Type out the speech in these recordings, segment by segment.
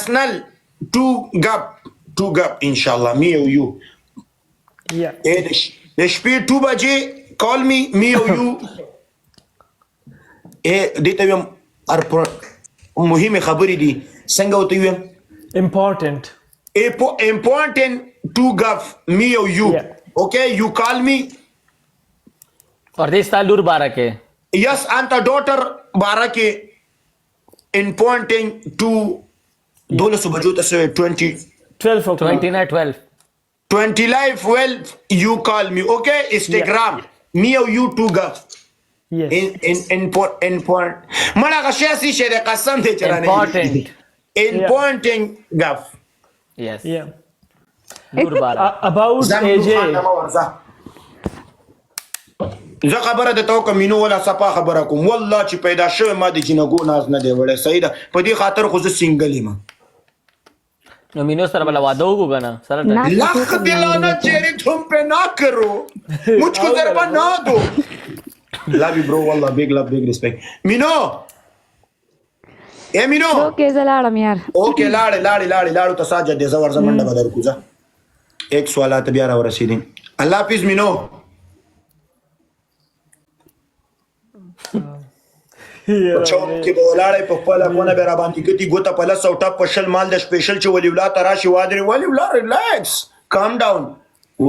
personal two gap inshallah me or you. Yeah. The شپې 2 بجې call me or you. دې ته ویم مهمه خبرې دي څنګه وته ویم Important to gap me or you. Yeah. Okay, you call me. और this साल दूर 12 के Yes, and the daughter barake important to dole subajota 20 12 o'clock. 20 na 12 20 live. Well, you call me. Okay, Instagram. Me or you two gap. Yes. In point. Mala kashasi shere qasam de charane. Important gap. yes Yeah. दूर 12 About AJ. زه خبره د تو کمینو ولا صفا خبره کوم والله چې پیدا شوه ما د جنګو ناز نه دی وړه صحیح ده په دې خاطر خو زه سنگل یم نو مینو سره بلا واده وکړو کنه سره लाख दिलाना चेरी तुम पे ना करो मुझको जरा बना दो love you bro والله big love big respect مینو A مینو اوکې زلاړم یار اوکې لاړې ته ساجد دې زور زمنده بدر کوزه ایک سوالات بیا را ورسېدې الله حافظ مینو چوک کې به ولاړې په خپل افغانه به را باندې کتي ګوته په لس او ټاپ په شل مال د سپیشل چې ولی الله تراشي وادري ولی الله ریلیکس کام ډاون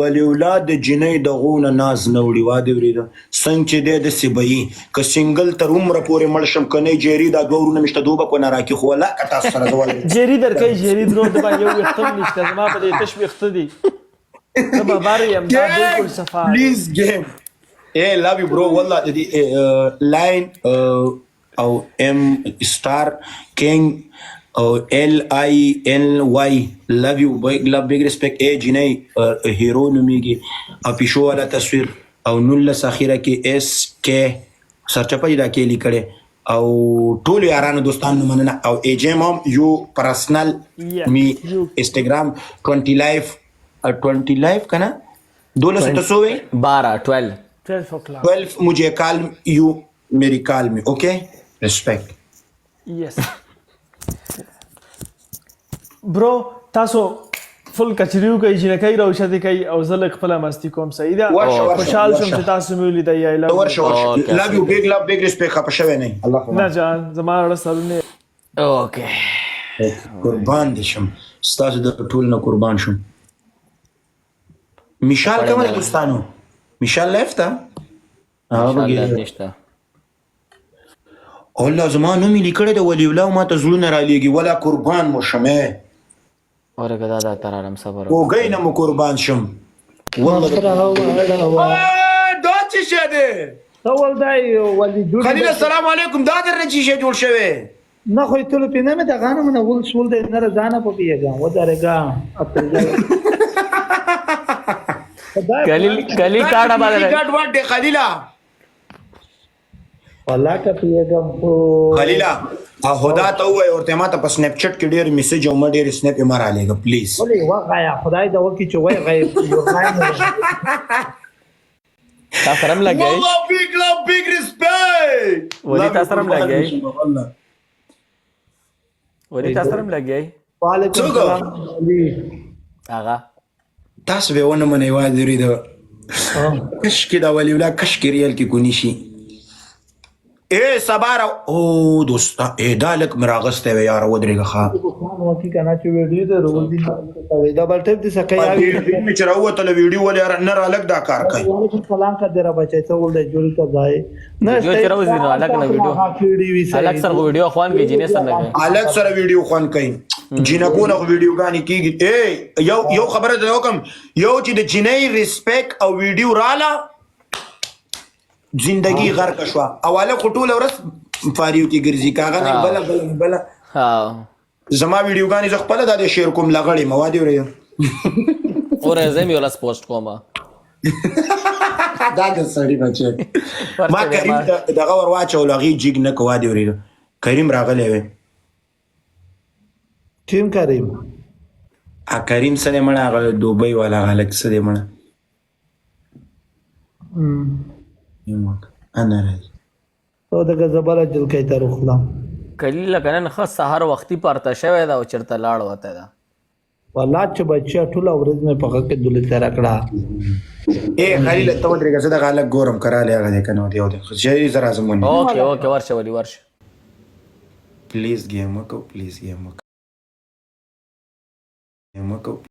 ولی الله د جنې د غونه ناز نه وړي واده وريده څنګه چې د سیبي ک سنگل تر عمر پورې مړشم کني جيري دا دوه ورونه مشته دوبه کو نه راکی خو لا کتا سره دوله جيري درکې جيري درو د با یو وختم نشته ما په دې تشويق دي زما بار یم دا بالکل صفا پلیز گیم اے لو یو برو والله دې لاین او ام ستار کینگ او LINY love you big respect اے جنې هیرو نوميږي او پښو والا تصویر او نول ساخره کې SK سرچپه دا کې لیکړي او ټول یارانو دوستانو مننه او اجم هم یو پرسنل می انستګرام 20 لایف کنه دولس تسوي 12 o'clock 12 मुझे कॉल यू मेरी कॉल में okay respect yes bro تاسو فل کچریو کوي چې کوي راوشته کوي او زل خپل مستی کوم صحیح ده خوشحال شم چې تاسو مې ولیدای یا الله ورشه love you big respect خپه شوی نه الله نه جان زما رسالونه اوکې قربان دي شم ستاسو د ټول نه قربان شم میشال کومه دوستانو میشال لفته نشته الله زمانو مې لیکړه د ولی الله ما ته زړونه را لېږي ولا قربان مو شمه اورګه دا ترارم صبر او غینه مو قربان شم والله دا څه شه ده اول دای ولی دوی خلیل السلام علیکم دا در چی شه جوړ شوه نه خو ته په نه مې دا غانم نه ول شول دې نه ځانه په پیګا و درګه اتل کلی کاډه باندې ګډ وټ خلیلا والله کا پیګا خلیلا خدا ته وای ورته ما ته په سنیپ چټ کې ډېر میسج او ما ډېر سنیپ یې مار عليګه پلیز ولې واغیا خدای دا وکی چې وای غیب یو غایب تاسو سره لګی والله big respect ولې تاسو سره لګی ولې تاسو سره لګی وعلیکم السلام علي هغه تاسو به ونه منې وای درې دا کش کې دا ولی ولا کش کې ریل کې کونی شي اے سبارا او دوستا اے دالک مراغسته و یار ودرېګه ښا وکی کنه چې ویډیو ته رول دي دا بل ټپ دي سکه یا ویډیو می چراوه ته ویډیو ول یار نه را لګ دا کار کوي وعلیکم السلام کا درا بچای ته ول د جوړی ته ځای نه چراوه دي الګ نه ویډیو الګ سره ویډیو خوان کې جنې سره لګي الګ سره ویډیو خوان کوي جنکونه ویډیو غانې کیږي اے یو خبره ده حکم یو چې د جنې ریسپیکټ او ویډیو رااله زندگی غرق شو اوله خټول ورس فاریو کی ګرځي کاغه نه بل ها زما ویډیو غانې ز خپل د شیر کوم لغړی مواد ورې اور زمي ولا پوسټ کوما دا د سړی بچي ما کریم دغه ور واچو لغی جګ نه کو وادي ورې کریم راغلی و ټیم کریم کریم سره مړه هغه دوبۍ والا غلک سره مړه انا راځي او دغه زبر جل کوي تر خپل کلی لکه نن ښه سهار وختي پارته شوی دا او چېرته لاړ وتی ده والله چې بچیا ټوله ورځ مې په هغه کې دولې تېره کړه. خلیل ته ودرېږه زه دغه هلک ګورم کرالی هغه دی که نه دی چې زه راځم ونې اوکې اوکې ورشه ولي ورشه پلیز ګیم وکړو پلیز ګیم وکړو